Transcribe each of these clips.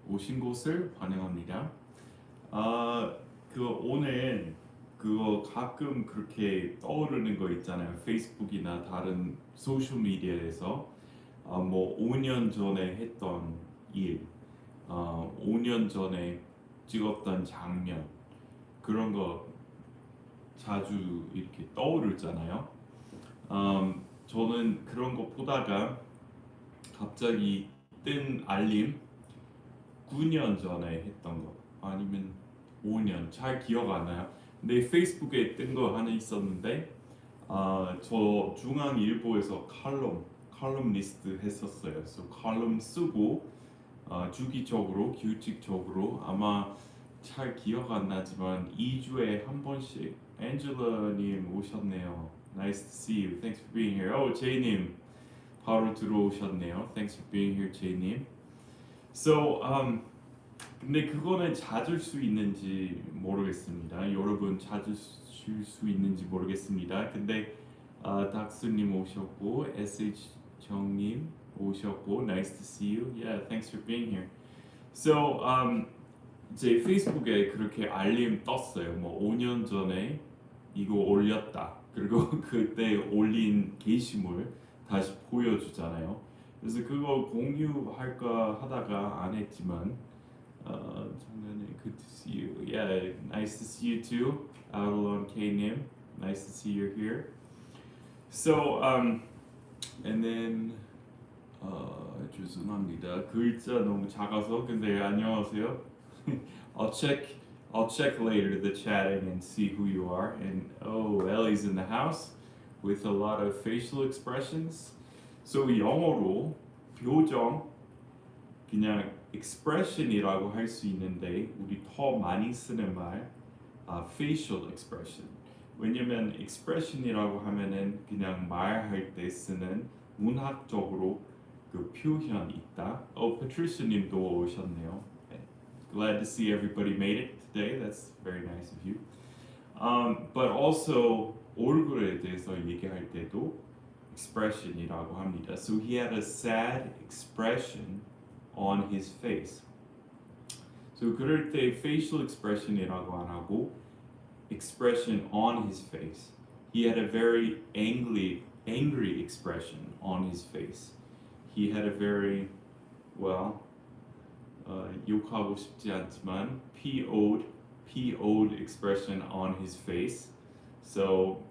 오신 것을 환영합니다. 오늘 그거 가끔 그렇게 떠오르는 거 있잖아요. 페이스북이나 다른 소셜 미디어에서 뭐 5년 전에 했던 일, 5년 전에 찍었던 장면 그런 거 자주 이렇게 떠오르잖아요. 저는 그런 거 보다가 갑자기 뜬 알림 9년 전에 했던 거 아니면 5년 잘 기억 안 나요. 근데 페이스북에 뜬 거 하나 있었는데 저 중앙일보에서 칼럼니스트 했었어요. 그래서 칼럼 쓰고 주기적으로 규칙적으로 아마 잘 기억 안 나지만 2주에 한 번씩 앤젤라님 오셨네요. Nice to see you. Thanks for being here. 제이님 바로 들어오셨네요. Thanks for being here, 제이님. So, 근데 그거는 찾을 수 있는지 모르겠습니다. 여러분 찾을 수 있는지 모르겠습니다. 근데 닥스님 오셨고, SH 정님 오셨고, nice to see you. Yeah, thanks for being here. So, 제 페이스북에 그렇게 알림 떴어요. 뭐 5년 전에 이거 올렸다. 그리고 그때 올린 게시물 다시 보여주잖아요. 그래서 그거 공유할까 하다가 안 했지만 장난에 good to see you. Yeah, nice to see you too. Avalon K-님, nice to see you here. So, and then 죄송합니다. 글자 너무 작아서 근데 안녕하세요. I'll check later the chatting and see who you are. And Ellie's in the house with a lot of facial expressions. So 영어로 표정 그냥 expression이라고 할 수 있는데 우리 더 많이 쓰는 말 facial expression. 왜냐면 expression이라고 하면은 그냥 말할 때 쓰는 문학적으로 그 표현이 있다. Patricia 님도 오셨네요. Glad to see everybody made it today. That's very nice of you. But also 얼굴에 대해서 얘기할 때도 expression이라고 합니다. So he had a sad expression on his face. So 그럴 때 facial expression이라고 안 하고 expression on his face. He had a very angry expression on his face. He had a very 욕하고 싶지 않지만 PO'd expression on his face. So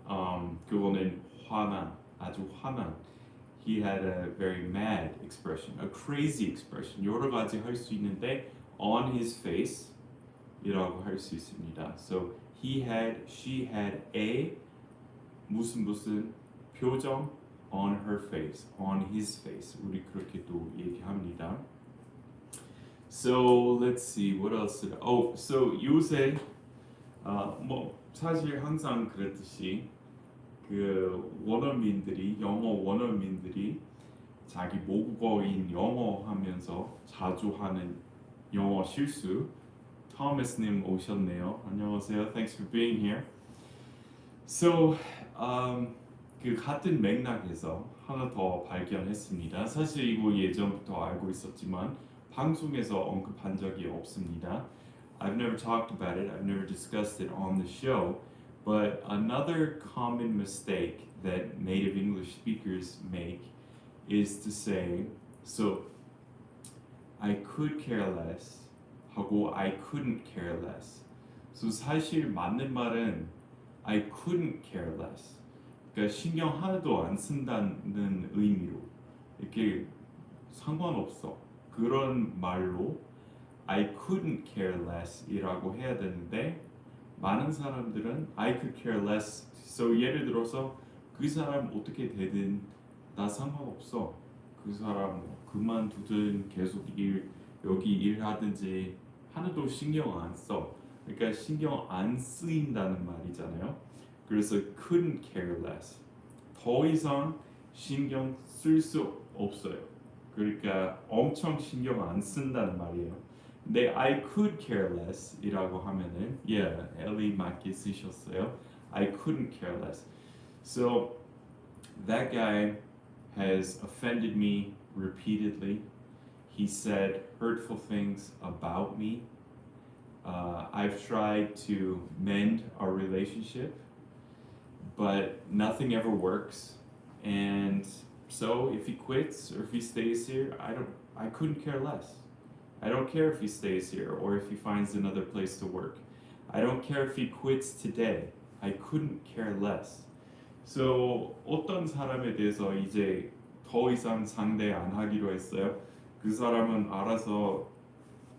그거는 아주 화난. He had a very mad expression, a crazy expression. 여러 가지 할 수 있는데 on his face 이라고 할 수 있습니다. So she had a 무슨 표정 on her face, on his face. 우리 그렇게 또 얘기합니다. So let's see what else. So 요새 뭐 사실 항상 그랬듯이 그 영어 원어민들이 자기 모국어인 영어 하면서 자주 하는 영어 실수. 토마스님 오셨네요. 안녕하세요. Thanks for being here. So 그 같은 맥락에서 하나 더 발견했습니다. 사실 이거 예전부터 알고 있었지만 방송에서 언급한 적이 없습니다. I've never talked about it. I've never discussed it on the show. But another common mistake that native English speakers make is to say, so I could care less 하고 I couldn't care less. So 사실 맞는 말은 I couldn't care less. 그러니까 신경 하나도 안 쓴다는 의미로 이렇게 상관없어. 그런 말로 I couldn't care less 이라고 해야 되는데 많은 사람들은 I could care less. So 예를 들어서 그 사람 어떻게 되든 나 상관없어. 그 사람 그만두든 계속 여기 일하든지 하나도 신경 안 써. 그러니까 신경 안 쓰인다는 말이잖아요. 그래서 couldn't care less. 더 이상 신경 쓸 수 없어요. 그러니까 엄청 신경 안 쓴다는 말이에요. 근데 I could care less 이라고 하면은 엘리 맞게 쓰셨어요. I couldn't care less. So that guy has offended me repeatedly. he said hurtful things about me. I've tried to mend our relationship, but nothing ever works. And so if he quits or if he stays here, I couldn't care less. I don't care if he stays here or if he finds another place to work. I don't care if he quits today. I couldn't care less. So 어떤 사람에 대해서 이제 더 이상 상대 안 하기로 했어요. 그 사람은 알아서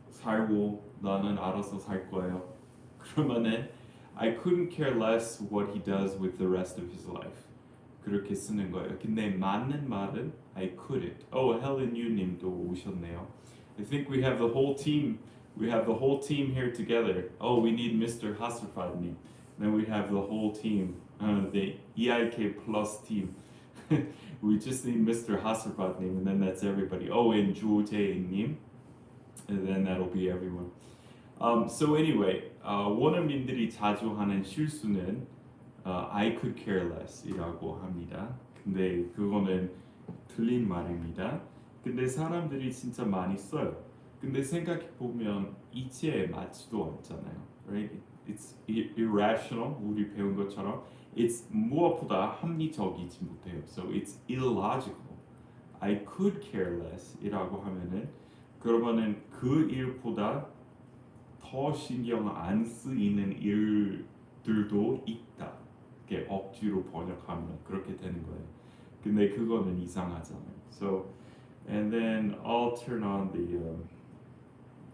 살고 나는 알아서 살 거예요. 그러면은 I couldn't care less what he does with the rest of his life. 그렇게 쓰는 거예요. 근데 맞는 말은 I couldn't. Oh, 헬렌 유님도 오셨네요. I think we have the whole team. We have the whole team here together. Oh, we need Mr. 하스파님. Then we have the whole team. The EIK plus team. We just need Mr. 하스파님, and then that's everybody. Oh, and 조재님, and then that'll be everyone. So anyway, 원어민들이 자주 하는 실수는 I could care less이라고 합니다. 근데 그거는 틀린 말입니다. 근데 사람들이 진짜 많이 써요. 근데 생각해 보면 이치에 맞지도 않잖아요. Right? It's irrational. 우리 배운 것처럼 it's 무엇보다 합리적이지 못해요. So it's illogical. I could care less이라고 하면은 그러면은 그 일보다 더 신경 안 쓰이는 일들도 있다. 이렇게 억지로 번역하면 그렇게 되는 거예요. 근데 그거는 이상하잖아요. So and then I'll turn on the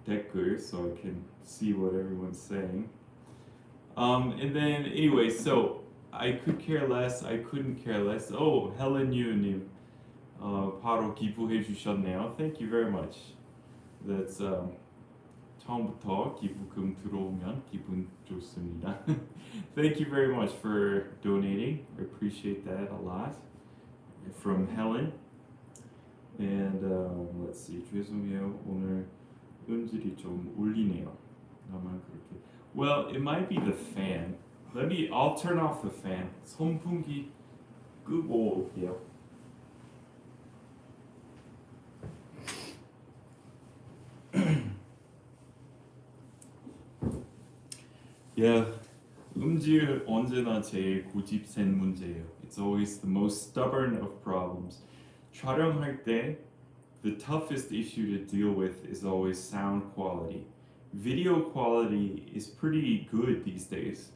댓글 so I can see what everyone's saying. And then anyway, so I could care less, I couldn't care less. Oh, 헬렌 유님 바로 기부해 주셨네요. Thank you very much. That's 처음부터 기부금 들어오면 기분 좋습니다. Thank you very much for donating. I appreciate that a lot. From Helen. And let's see. 죄송해요. 오늘 음질이 좀 울리네요. 나만 그렇게. Well, it might be the fan. I'll turn off the fan. 선풍기 끄고 올게요. Yeah, 음질 언제나 제일 고집센 문제예요. It's always the most stubborn of problems. 촬영할 때 the toughest issue to deal with is always sound quality. Video quality is pretty good these days,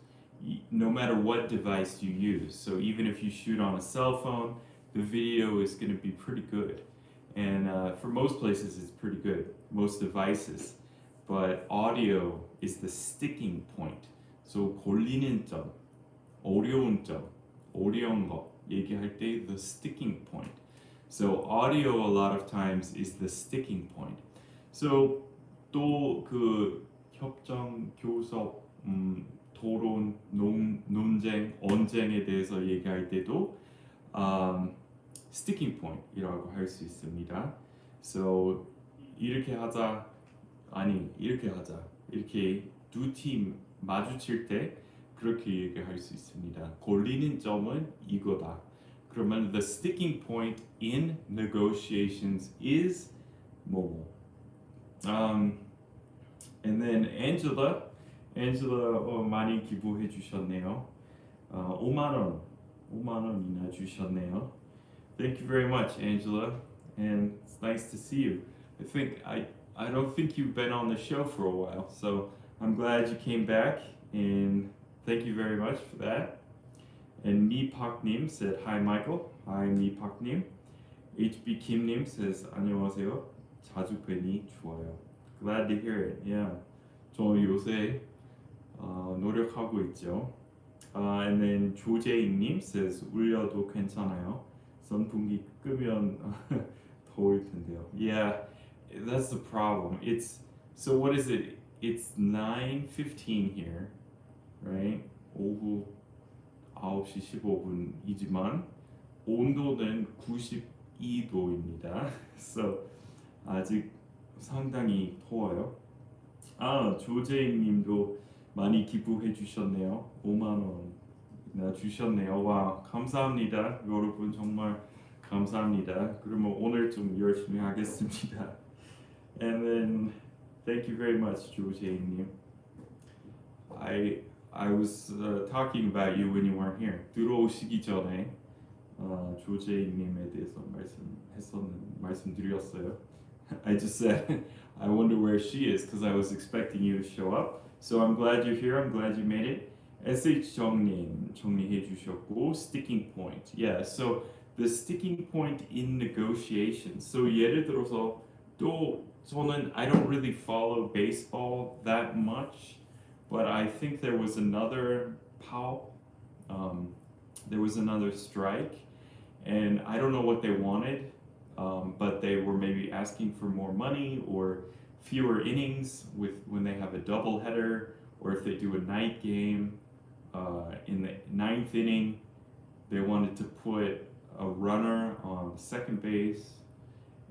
no matter what device you use. So even if you shoot on a cell phone, the video is going to be pretty good. And for most places, it's pretty good, most devices. But audio is the sticking point. So 걸리는 점, 어려운 점, 어려운 거 얘기할 때 the sticking point. So audio a lot of times is the sticking point. So 또 그 협정, 교섭, 토론, 논쟁, 언쟁에 대해서 얘기할 때도 sticking point이라고 할 수 있습니다. So 이렇게 하자, 아니 이렇게 하자, 이렇게 두 팀 마주칠 때 그렇게 얘기할 수 있습니다. 걸리는 점은 이거다. 그러면 the sticking point in negotiations is 뭐뭐. And then Angela 많이 기부해 주셨네요. 5만 원이나 주셨네요. Thank you very much, Angela, and it's nice to see you. I don't think you've been on the show for a while, so I'm glad you came back, and thank you very much for that. And 미팍님 said hi, Michael. Hi, 미팍님. HB Kim님 says 안녕하세요. 자주 뵈니 좋아요. Glad to hear it. Yeah, 저 요새 노력하고 있죠. And then 조재익님 says 울려도 괜찮아요. 선풍기 끄면 더울 텐데요. Yeah, that's the problem. So what is it? It's 9:15 here, right? 오후 9시 15분이지만 온도는 92도입니다. So 아직 상당히 더워요. 조재익님도 많이 기부해 주셨네요. 5만 원이나 주셨네요. 와, 감사합니다. 여러분 정말 감사합니다. 그러면 오늘 좀 열심히 하겠습니다. And then thank you very much, 조제이님. I was talking about you when you weren't here. 들어오시기 전에 조제이님에 대해서 말씀드렸어요. I just said I wonder where she is because I was expecting you to show up. So I'm glad you're here. I'm glad you made it. SH 정님 정리해 주셨고 sticking point. Yeah. So the sticking point in negotiations. So 예를 들어서 또 저는 I don't really follow baseball that much, but I think there was another pow. There was another strike, and I don't know what they wanted, but they were maybe asking for more money or fewer innings with when they have a doubleheader, or if they do a night game. In the ninth inning, they wanted to put a runner on second base,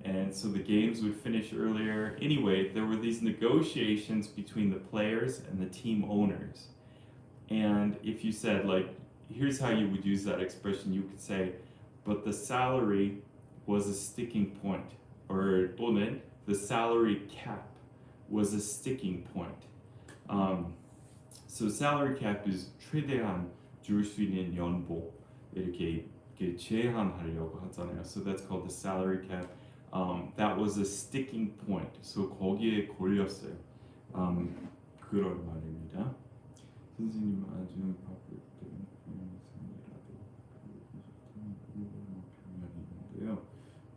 and so the games would finish earlier. Anyway, there were these negotiations between the players and the team owners. And if you said, like, here's how you would use that expression, you could say, but the salary was a sticking point, or 또는 the salary cap was a sticking point. So salary cap is 최대한 줄 수 있는 연봉 이렇게 제한하려고 하잖아요. So that's called the salary cap. That was a sticking point. So 거기에 걸렸어요. 그런 말입니다. 선생님 아주 바쁠 때 표현이 있는데요.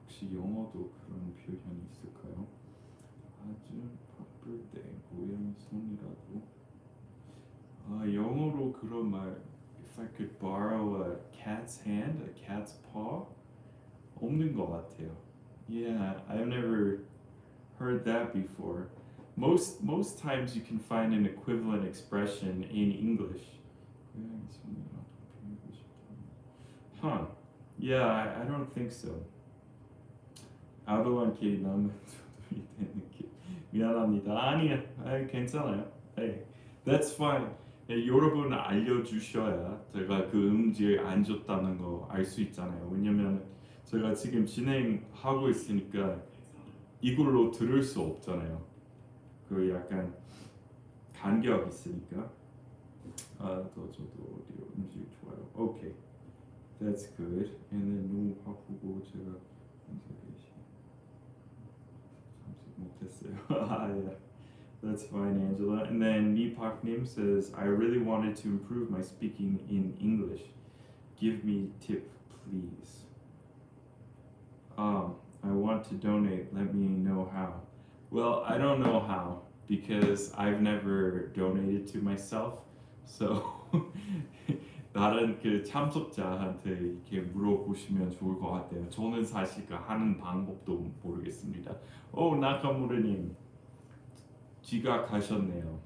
혹시 영어도 그런 표현이 있을까요? 아주 바쁠 때 고양이 손이라도 영어로 그런 말 If I could borrow a cat's hand, a cat's paw 없는 것 같아요. Yeah, I've never heard that before. Most times you can find an equivalent expression in English. Huh. Yeah, I don't think so. 아도한 게 남은 미안합니다. 아니야, 괜찮아요. Hey, that's fine. 여러분 알려주셔야 제가 그 음질 안 좋다는 거 알 수 있잖아요. 왜냐면 제가 지금 진행하고 있으니까 이걸로 들을 수 없잖아요. 그 약간 간격 있으니까. 저도 어디요? 음질 좋아요. Okay, that's good. And then 너무 바쁘고 제가 못했어요. Yeah. That's fine, Angela. And then Nipak Nim says, I really wanted to improve my speaking in English. Give me tip, please. I want to donate. Let me know how. Well, I don't know how because I've never donated to myself. So 다른 그 참석자한테 이렇게 물어보시면 좋을 것 같아요. 저는 사실 그 하는 방법도 모르겠습니다. 나카무르님 지각하셨네요.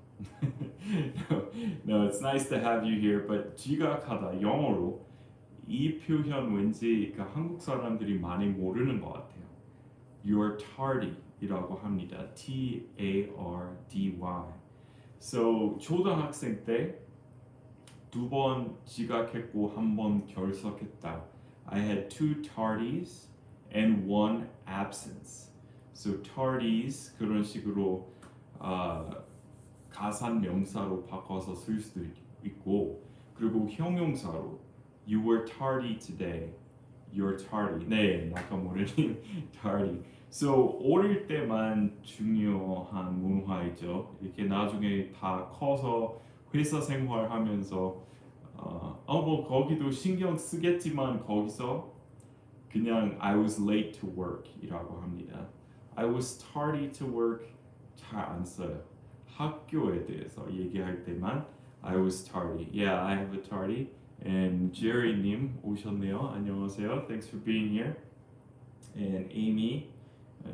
No, it's nice to have you here, but 지각하다 영어로 이 표현 왠지 그 한국 사람들이 많이 모르는 것 같아요. You're tardy이라고 합니다. T-A-R-D-Y. So 초등학생 때 2번 지각했고 1번 결석했다. I had 2 tardies and 1 absence. So tardies 그런 식으로 가산 명사로 바꿔서 쓸 수도 있고, 그리고 형용사로 You were tardy today. You're tardy. 네, 나카모르님 tardy. So 어릴 때만 중요한 문화이죠. 이렇게 나중에 다 커서 회사 생활하면서 뭐 거기도 신경 쓰겠지만 거기서 그냥 I was late to work이라고 합니다. I was tardy to work 잘 안 써요. 학교에 대해서 얘기할 때만 I was tardy. Yeah, I have a tardy. And Jerry님 오셨네요. 안녕하세요. Thanks for being here. And Amy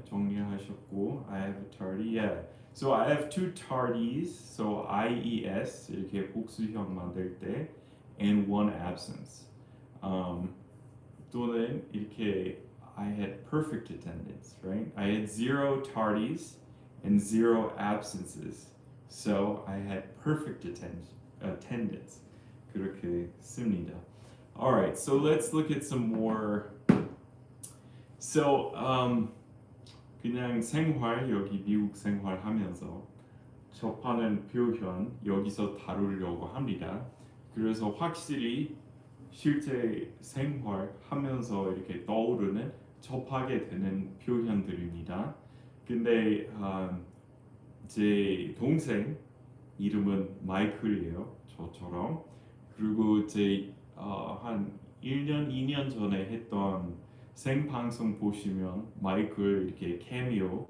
정리하셨고 I have a tardy. Yeah. So I have 2 tardies. So IES 이렇게 복수형 만들 때 and 1 absence. 또는 이렇게 I had perfect attendance, right? I had 0 tardies and 0 absences. So I had perfect attendance. 그렇게 씁니다. All right, so let's look at some more. So 그냥 생활 여기 미국 생활하면서 접하는 표현 여기서 다루려고 합니다. 그래서 확실히 실제 생활하면서 이렇게 떠오르는 접하게 되는 표현들입니다. 근데 제 동생 이름은 마이클이에요. 저처럼. 그리고 한 1년, 2년 전에 했던 생방송 보시면 마이클 이렇게 캐미오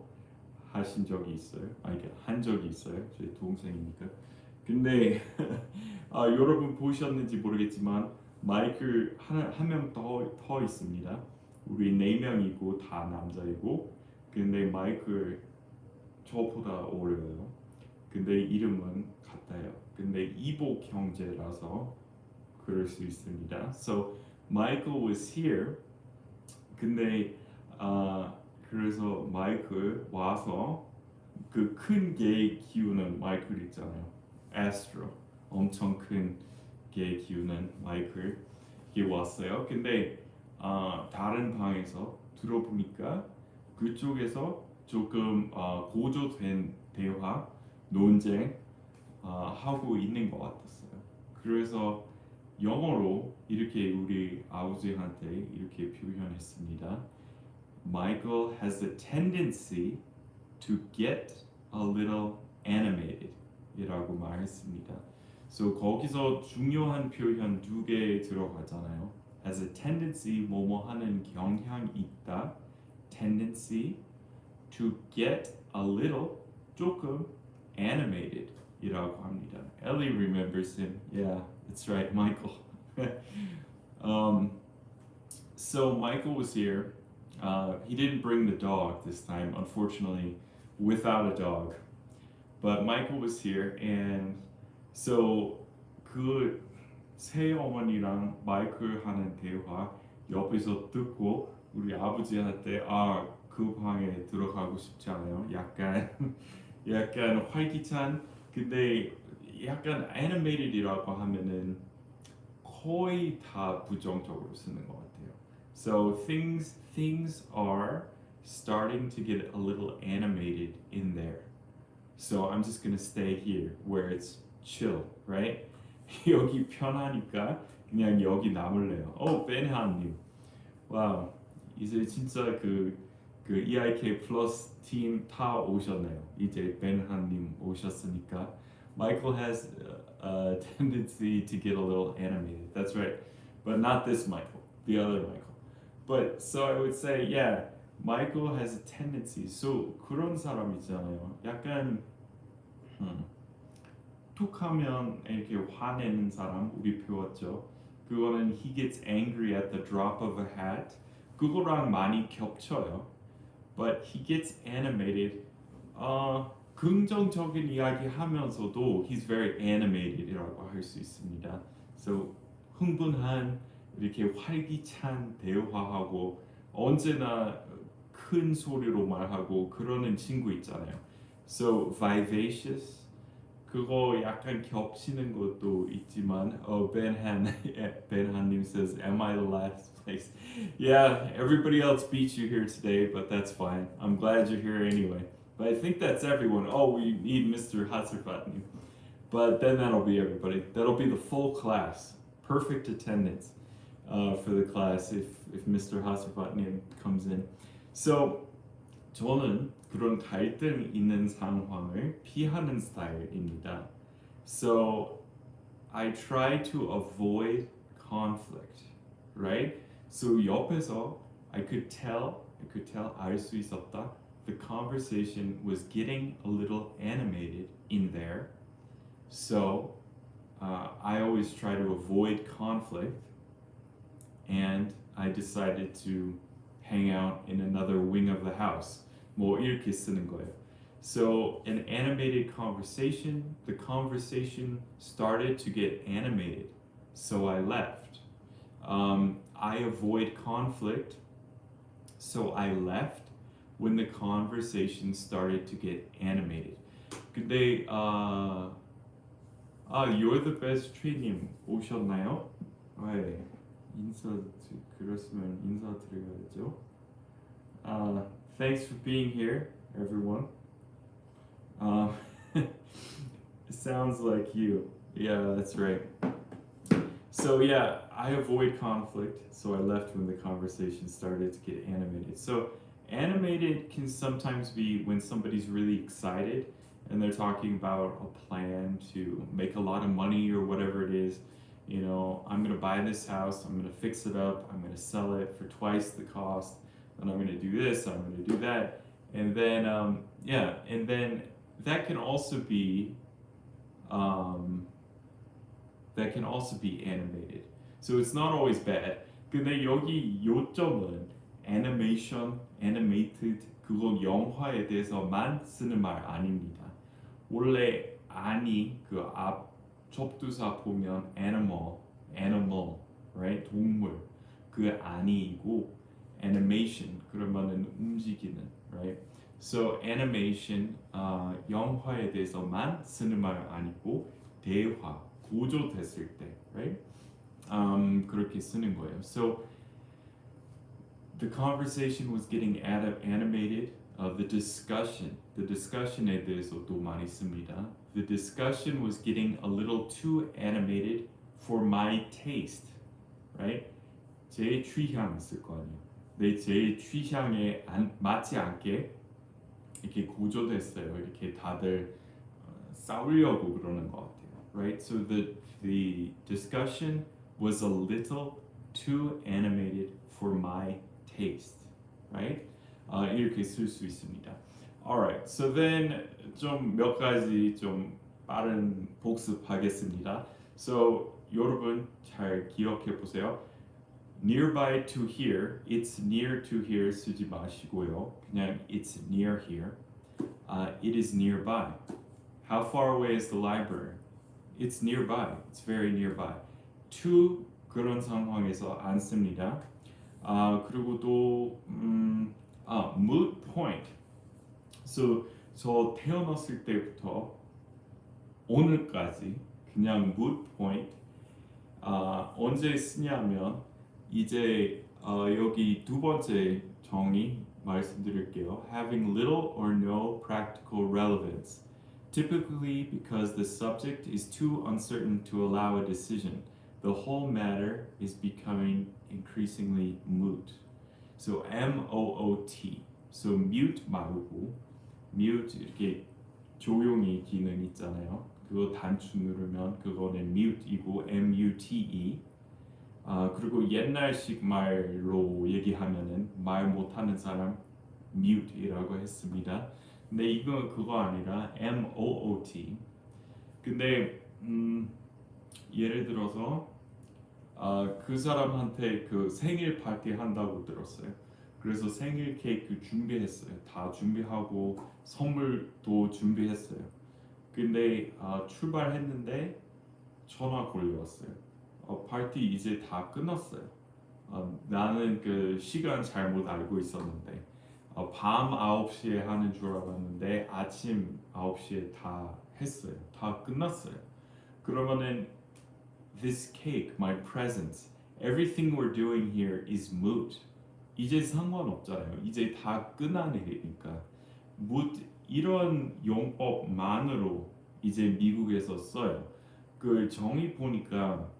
하신 적이 있어요. 이게 한 적이 있어요. 제 동생이니까. 근데 여러분 보셨는지 모르겠지만 마이클 한 명 더 있습니다. 우리 4명이고 다 남자이고 근데 마이클 저보다 어려요. 근데 이름은 같아요. 근데 이복 형제라서 그럴 수 있습니다. So Michael was here. 근데 그래서 마이클 와서 그 큰 개 키우는 마이클 있잖아요. 에스트로 엄청 큰 개 키우는 마이클 이게 왔어요. 근데 다른 방에서 들어보니까 그쪽에서 조금 고조된 대화, 논쟁 하고 있는 것 같았어요. 그래서 영어로 이렇게 우리 아버지한테 이렇게 표현했습니다. Michael has a tendency to get a little animated 이라고 말했습니다. So 거기서 중요한 표현 2개 들어가잖아요. has a tendency 뭐뭐 하는 경향이 있다. tendency to get a little 조금 animated 이라고 합니다. Ellie remembers him. Yeah, that's right, Michael. So Michael was here. He didn't bring the dog this time, unfortunately, without a dog. But Michael was here, and so 그 새어머니랑 마이클 하는 대화 옆에서 듣고 우리 아버지한테 그 방에 들어가고 싶지 않아요. 약간 활기찬 근데 약간 animated이라고 하면은 거의 다 부정적으로 쓰는 것 같아요. So things are starting to get a little animated in there. So I'm just gonna stay here where it's chill, right? 여기 편하니까 그냥 여기 남을래요. 벤하님, 와우, 이제 진짜 그 EIK 플러스 팀 다 오셨네요. 이제 벤하님 오셨으니까. Michael has a tendency to get a little animated. That's right, but not this Michael, the other Michael. But so I would say, yeah, Michael has a tendency. So 그런 사람 있잖아요. 약간 툭하면 이렇게 화내는 사람 우리 배웠죠. 그거는 he gets angry at the drop of a hat. 그거랑 많이 겹쳐요. But he gets animated. 긍정적인 이야기 하면서도 he's very animated이라고 할 수 있습니다. So 흥분한 이렇게 활기찬 대화하고 언제나 큰 소리로 말하고 그러는 친구 있잖아요. So vivacious 그거 약간 겹치는 것도 있지만 벤한님 says am I the last place? Yeah, everybody else beat you here today, but that's fine. I'm glad you're here anyway. But I think that's everyone. We need Mr. Hasserfatni. But then that'll be everybody. That'll be the full class. Perfect attendance for the class if Mr. Hasserfatni comes in. So 저는 그런 갈등 있는 상황을 피하는 스타일입니다. So I try to avoid conflict, right? So 옆에서 I could tell 알 수 있었다. The conversation was getting a little animated in there. So I always try to avoid conflict, and I decided to hang out in another wing of the house. 뭐 이렇게 쓰는 거예요. So an animated conversation, the conversation started to get animated. So I left. I avoid conflict. So I left when the conversation started to get animated. 근데 You're the best tree님 오셨나요? 그랬으면 인사드려야죠. Thanks for being here, everyone. Um, it sounds like you. Yeah, that's right. So yeah, I avoid conflict, so I left when the conversation started to get animated. So animated can sometimes be when somebody's really excited and they're talking about a plan to make a lot of money or whatever it is. You know, I'm gonna buy this house, I'm gonna fix it up, I'm gonna sell it for twice the cost, and I'm gonna do this, I'm gonna do that, and then and then that can also be um, that can also be animated. So it's not always bad. 근데 여기 요점은 animation, animated 그건 영화에 대해서만 쓰는 말 아닙니다. 원래 아니 그 앞 접두사 보면 animal, right? 동물 그 아니이고 animation 그러면은 움직이는, right? So animation 영화에 대해서만 쓰는 말 아니고 대화 고조됐을 때, right? 그렇게 쓰는 거예요. So the conversation was getting animated. The discussion에 대해서도 많이 씁니다. The discussion was getting a little too animated for my taste, right? 제 취향 있을 거 아니에요. 제 취향에 맞지 않게 이렇게 고조됐어요. 이렇게 다들 싸우려고 그러는 것 같아요, right? So the discussion was a little too animated for my taste, right? 이렇게 쓸 수 있습니다. Alright, so then 좀 몇 가지 좀 빠른 복습하겠습니다. So 여러분 잘 기억해 보세요. Nearby to here, it's near to here 쓰지 마시고요. 그냥 it's near here. It is nearby. How far away is the library? It's nearby. It's very nearby. To 그런 상황에서 안 씁니다. 그리고 또 moot point. So 저 태어났을 때부터 오늘까지 그냥 moot point. 언제 쓰냐면 이제 여기 두 번째 정의 말씀드릴게요. Having little or no practical relevance. Typically because the subject is too uncertain to allow a decision. The whole matter is becoming increasingly moot. So M-O-O-T. So mute 말고 mute 이렇게 조용히 기능 있잖아요. 그거 단추 누르면 그거는 mute이고 M-U-T-E. 그리고 옛날식 말로 얘기하면은 말 못하는 사람 mute이라고 했습니다. 근데 이건 그거 아니라 M-O-O-T. 근데 예를 들어서 그 사람한테 그 생일 파티 한다고 들었어요. 그래서 생일 케이크 준비했어요. 다 준비하고 선물도 준비했어요. 근데 출발했는데 전화 걸려왔어요. 파티 이제 다 끝났어요. 나는 그 시간 잘못 알고 있었는데 밤 9시에 하는 줄 알았는데 아침 9시에 다 했어요. 다 끝났어요. 그러면은 this cake, my presence, everything we're doing here is moot. 이제 상관없잖아요. 이제 다 끝난 일이니까. moot 이런 용법만으로 이제 미국에서 써요. 그 정의 보니까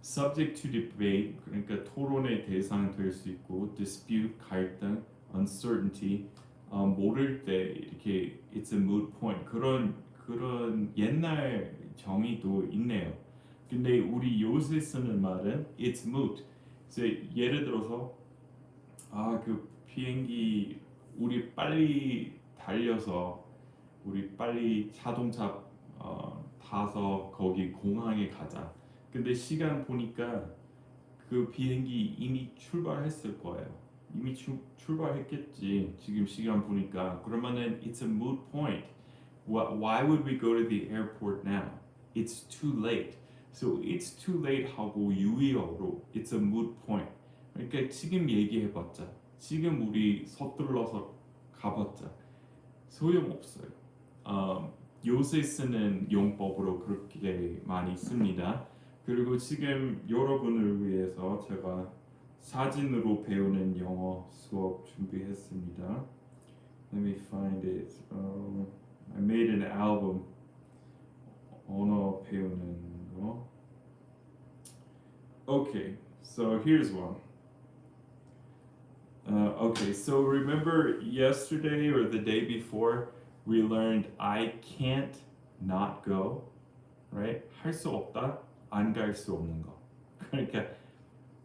subject to debate 그러니까 토론의 대상 될 수 있고 dispute 갈등, uncertainty 모를 때 이렇게 it's a moot point 그런 옛날 정의도 있네요. 근데 우리 요새 쓰는 말은 it's moot. 그래서 예를 들어서 그 비행기 우리 빨리 달려서 우리 빨리 자동차 타서 거기 공항에 가자. 근데 시간 보니까 그 비행기 이미 출발했을 거예요. 이미 출발했겠지. 지금 시간 보니까 그러면은 it's a moot point. Why would we go to the airport now? It's too late. So it's too late 하고 유의어로 it's a moot point. 그러니까 지금 얘기해봤자, 지금 우리 서둘러서 가봤자 소용없어요. 요새 쓰는 용법으로 그렇게 많이 씁니다. 그리고 지금 여러분을 위해서 제가 사진으로 배우는 영어 수업 준비했습니다. Let me find it. I made an album. 언어 배우는 거. Okay, so here's one. Okay, so remember yesterday or the day before we learned I can't not go, right? 할 수 없다, 안 갈 수 없는 거. 그러니까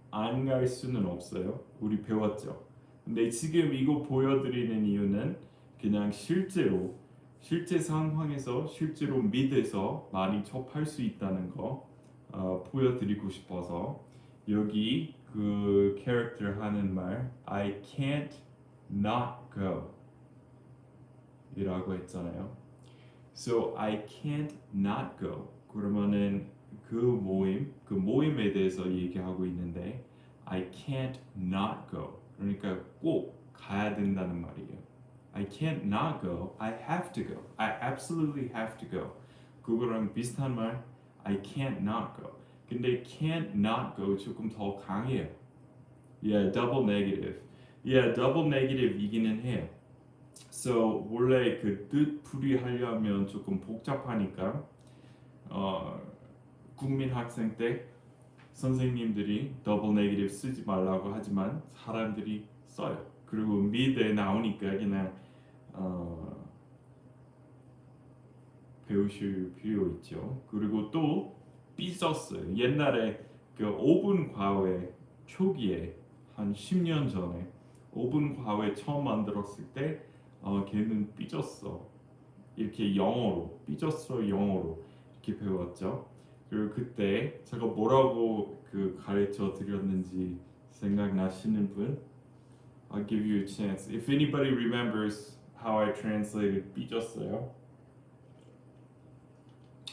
안 갈 수는 없어요. 우리 배웠죠. 근데 지금 이거 보여드리는 이유는 그냥 실제 상황에서 실제로 mid에서 많이 접할 수 있다는 거 보여드리고 싶어서 여기 그 캐릭터 하는 말 I can't not go 이라고 했잖아요. So I can't not go. 그러면은 그 모임에 대해서 얘기하고 있는데 I can't not go. 그러니까 꼭 가야 된다는 말이에요. I can't not go. I have to go. I absolutely have to go. 그거랑 비슷한 말 I can't not go. 근데 can't not go 조금 더 강해요. Yeah, double negative. Yeah, double negative이기는 해요. So 원래 그 뜻 풀이하려면 조금 복잡하니까 국민 학생 때 선생님들이 double negative 쓰지 말라고 하지만 사람들이 써요. 그리고 mid에 나오니까 그냥 배우실 필요 있죠. 그리고 또 삐졌어요. 옛날에 그 5분 과외 초기에 한 10년 전에 5분 과외 처음 만들었을 때 걔는 삐졌어. 이렇게 영어로 삐졌어 영어로 이렇게 배웠죠. 그리고 그때 제가 뭐라고 그 가르쳐 드렸는지 생각나시는 분? I'll give you a chance. If anybody remembers how I translated 삐졌어요.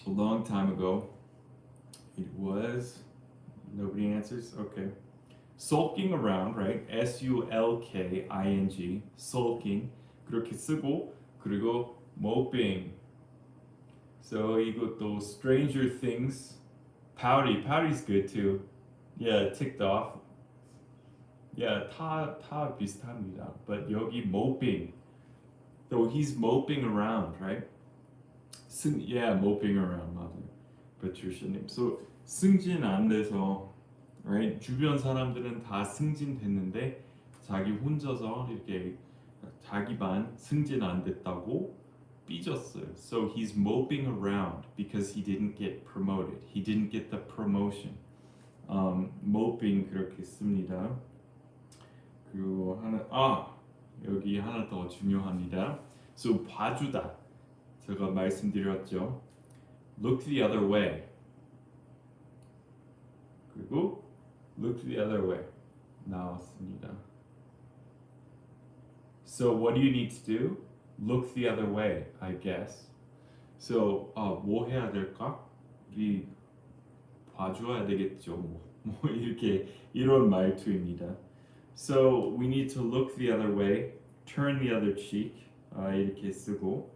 A long time ago. It was nobody answers. Okay. Sulking around, right? S-U-L-K-I-N-G. Sulking. 그렇게 쓰고 그리고 moping. So 이것도 Stranger Things. Pouty's good too. Yeah, ticked off. Yeah, 다 비슷합니다. But 여기 moping. So he's moping around, right? Yeah, moping around. 맞아요. 배출시님. So 승진 안 돼서, right? 주변 사람들은 다 승진됐는데 자기 혼자서 이렇게 자기 반 승진 안 됐다고 삐졌어요. So he's moping around because he didn't get promoted. He didn't get the promotion. moping 그렇게 씁니다. 그리고 여기 하나 더 중요합니다. So 봐주다. 제가 말씀드렸죠. Look the other way. 그리고 look the other way 나왔습니다. So what do you need to do? Look the other way, I guess. So 뭐 해야 될까? 우리 봐줘야 되겠죠. 뭐 이렇게 이런 말투입니다. So we need to look the other way, turn the other cheek 이렇게 쓰고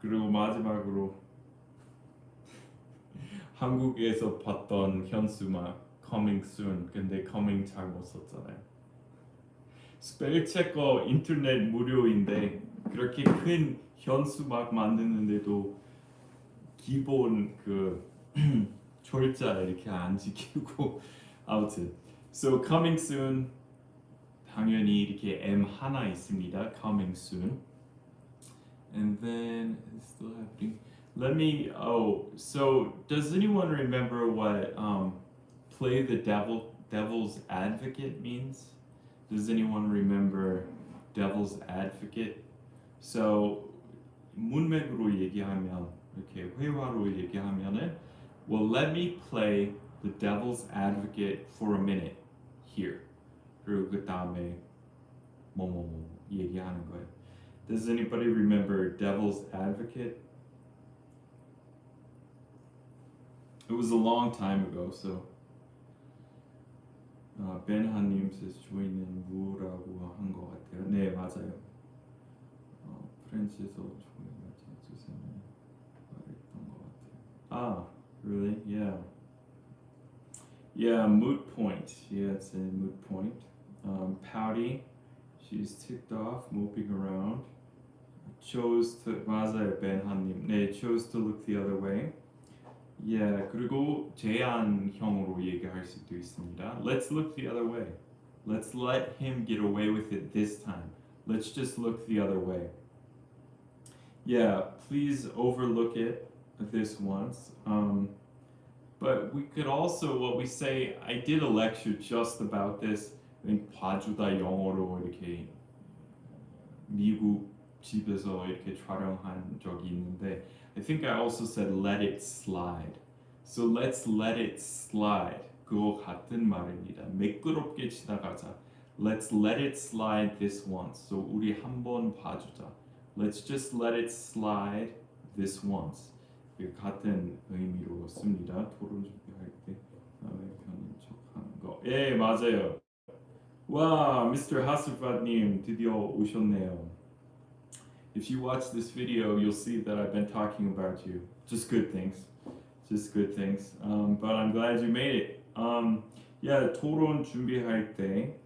그리고 마지막으로 한국에서 봤던 현수막 coming soon 근데 coming 잘못 썼잖아요. 스펠체커 인터넷 무료인데 그렇게 큰 현수막 만드는데도 기본 그 철자 이렇게 안 지키고 아무튼 so coming soon 당연히 이렇게 M 하나 있습니다. coming soon and then it's still happening. Let me so does anyone remember what play the devil's advocate means? Does anyone remember devil's advocate? So 문맥으로 얘기하면 이렇게 회화로 얘기하면은 well let me play the devil's advocate for a minute here. 그리고 그 다음에 뭐뭐뭐 얘기하는 거예요. Does anybody remember devil's advocate? It was a long time ago, so 벤하님 says 조이는 무라고 한 것 같아요. 네 맞아요. 프렌치에서 조이가 주세요 말했던 것 같아요. Really? Yeah. Yeah, moot point. Yeah, it's a moot point. Pouty. She's ticked off, moping around. Chose to 맞아요, 벤하님. 네, chose to look the other way. Yeah, 그리고 제안형으로 얘기할 수도 있습니다. Let's look the other way. Let's let him get away with it this time. Let's just look the other way. Yeah, please overlook it this once. But we could also, what we say, I did a lecture just about this. I think 봐주다 영어로 이렇게 미국 집에서 이렇게 촬영한 적이 있는데 I think I also said let it slide. So let's let it slide. 그거 같은 말입니다. 매끄럽게 지나가자. Let's let it slide this once. So 우리 한번 봐주자. Let's just let it slide this once. 같은 의미로 씁니다. 토론 준비할 때 남의 편인 척하는 거. 예, 맞아요. 와, Mr. 하스fat님 드디어 오셨네요. If you watch this video, you'll see that I've been talking about you. Just good things. Just good things. But I'm glad you made it. Yeah, 토론 준비할 때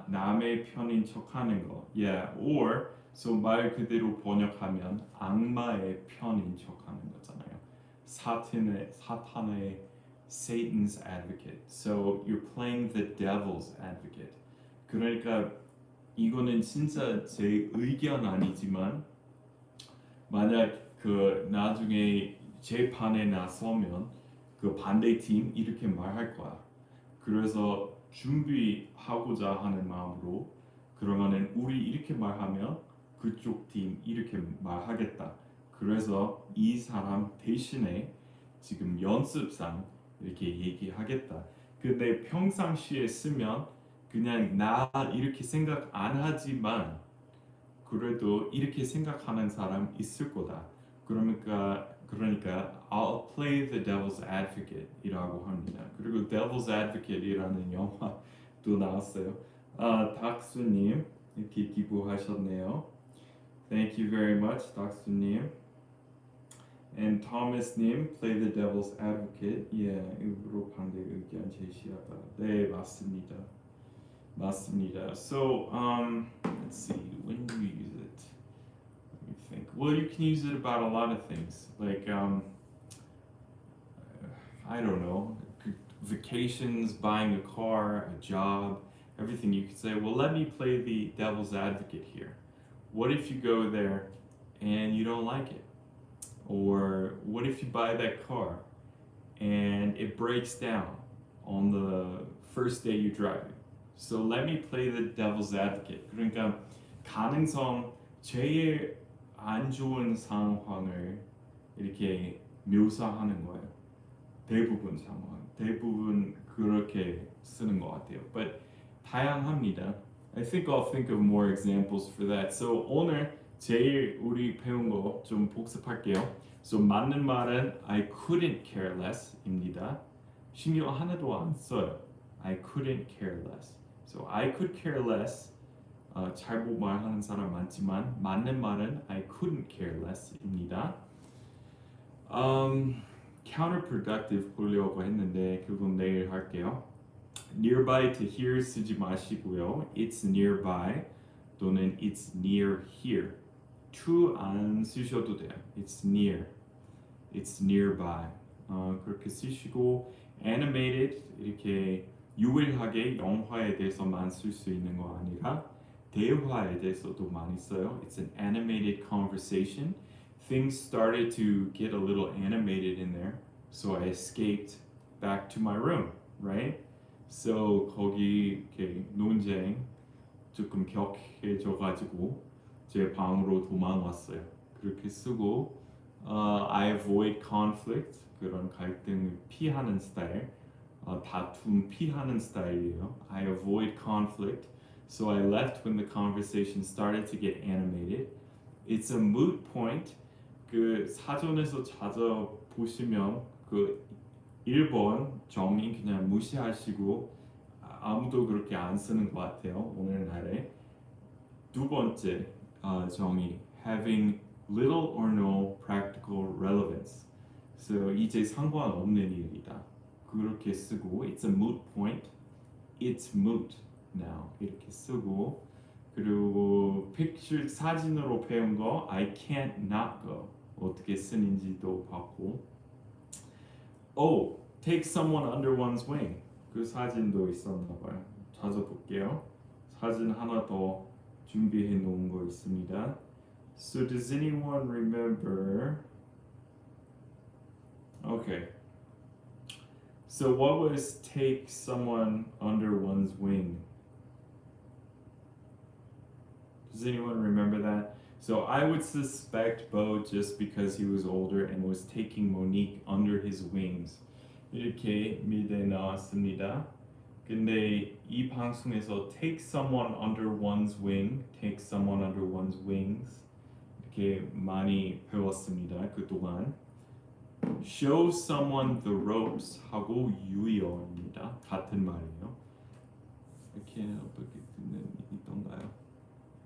남의 편인 척하는 거. Yeah, or so 말 그대로 번역하면 악마의 편인 척하는 거잖아요. 사탄의 Satan's advocate. So you're playing the devil's advocate. 그러니까 이거는 진짜 제 의견 아니지만 만약 그 나중에 재판에 나서면 그 반대팀 이렇게 말할 거야. 그래서 준비하고자 하는 마음으로 그러면은 우리 이렇게 말하면 그쪽 팀 이렇게 말하겠다. 그래서 이 사람 대신에 지금 연습상 이렇게 얘기하겠다. 근데 평상시에 쓰면 그냥 나 이렇게 생각 안 하지만 그래도 이렇게 생각하는 사람 있을 거다. 그러니까 I'll play the devil's advocate 이라고 합니다. 그리고 devil's advocate 이라는 영화도 나왔어요. 닥수님 이렇게 기부하셨네요. Thank you very much, 닥수님. And Thomas님, play the devil's advocate. Yeah, 일부러 반대 의견 제시하다. 네, 맞습니다. 맞습니다. So, let's see. When do you use it? Let me think. Well, you can use it about a lot of things. Like, I don't know, vacations, buying a car, a job, everything. You could say, well, let me play the devil's advocate here. What if you go there and you don't like it? Or what if you buy that car and it breaks down on the first day you drive it? So let me play the devil's advocate. 그러니까 가능성 제일 안 좋은 상황을 이렇게 묘사하는 거예요. 대부분 상황, 대부분 그렇게 쓰는 것 같아요. But 다양합니다. I think I'll think of more examples for that. So 오늘 제일 우리 배운 거 좀 복습할게요. So 맞는 말은 I couldn't care less입니다. 신경 하나도 안 써요. I couldn't care less. So I could care less. 잘못 말하는 사람 많지만 맞는 말은 I couldn't care less입니다. Counterproductive 보려고 했는데 그건 내일 할게요. Nearby to here 쓰지 마시고요. It's nearby 또는 it's near here. to 안 쓰셔도 돼요. It's near. It's nearby. 그렇게 쓰시고 animated 이렇게 유일하게 영화에 대해서만 쓸 수 있는 거 아니라 대화에 대해서도 많이 써요. It's an animated conversation. Things started to get a little animated in there, so I escaped back to my room, right? So 거기 이렇게 논쟁 조금 격해져가지고 제 방으로 도망왔어요. 그렇게 쓰고 I avoid conflict 그런 갈등을 피하는 스타일, 다툼 피하는 스타일이에요. I avoid conflict, so I left when the conversation started to get animated. It's a moot point. 그 사전에서 찾아보시면 그 1번 정의 그냥 무시하시고 아무도 그렇게 안 쓰는 것 같아요. 오늘날에 두 번째 정의 having little or no practical relevance. So 이제 상관없는 일이다. 그렇게 쓰고 it's a moot point. It's moot now. 이렇게 쓰고 그리고 picture 사진으로 배운 거 I can't not go 어떻게 쓰는지도 봤고 oh take someone under one's wing 그 사진도 있었나 봐요. 찾아볼게요. 사진 하나 더 준비해 놓은 거 있습니다. So does anyone remember? Okay. So what was take someone under one's wing? Does anyone remember that? So I would suspect Bo just because he was older and was taking Monique under his wings. 이렇게 미드에 나왔습니다. 근데 이 방송에서 take someone under one's wing, take someone under one's wings 이렇게 많이 배웠습니다. 그동안 show someone the ropes 하고 유의어입니다. 같은 말이에요. I can't help but 있던가요?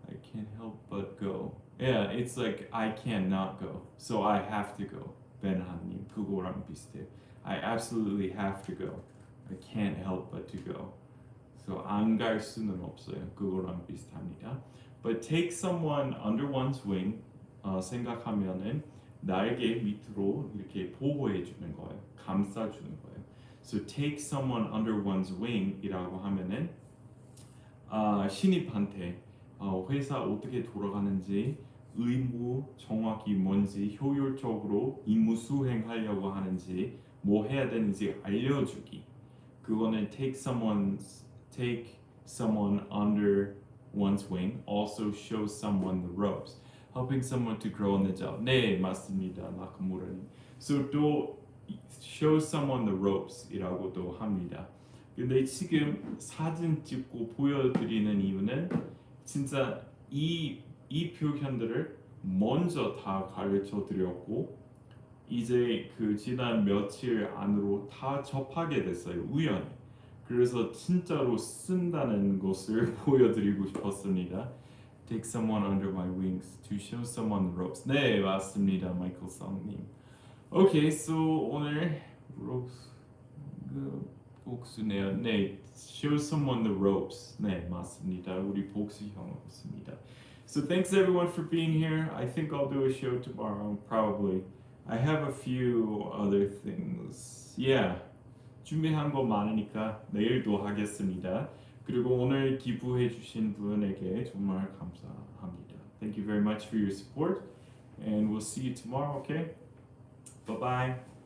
I can't help but go. Yeah, it's like I can't not go. So I have to go. 벤하님 그거랑 비슷해. I absolutely have to go. I can't help but to go. So 안 갈 수는 없어요. 그거랑 비슷합니다. But take someone under one's wing 생각하면은 날개 밑으로 이렇게 보호해 주는 거예요. 감싸 주는 거예요. So take someone under one's wing이라고 하면은 신입한테 회사 어떻게 돌아가는지 의무 정확히 뭔지 효율적으로 임무 수행하려고 하는지 뭐 해야 되는지 알려주기. 그거는 take someone under one's wing. Also show someone the ropes. Helping someone to grow on the job. 네, 맞습니다. 나카무라님. So 또 show someone the ropes이라고도 합니다. 근데 지금 사진 찍고 보여드리는 이유는 진짜 이 표현들을 먼저 다 가르쳐 드렸고 이제 그 지난 며칠 안으로 다 접하게 됐어요. 우연히. 그래서 진짜로 쓴다는 것을 보여드리고 싶었습니다. Take someone under my wings to show someone the ropes. 네, 맞습니다. 마이클 성님. Okay, so 오늘 ropes 복수네요. 네, show someone the ropes. 네, 맞습니다. 우리 복수형으로 씁니다. So thanks everyone for being here. I think I'll do a show tomorrow, probably. I have a few other things. Yeah, 준비한 거 많으니까 내일도 하겠습니다. 그리고 오늘 기부해 주신 분에게 정말 감사합니다. Thank you very much for your support, and we'll see you tomorrow. Okay? Bye bye.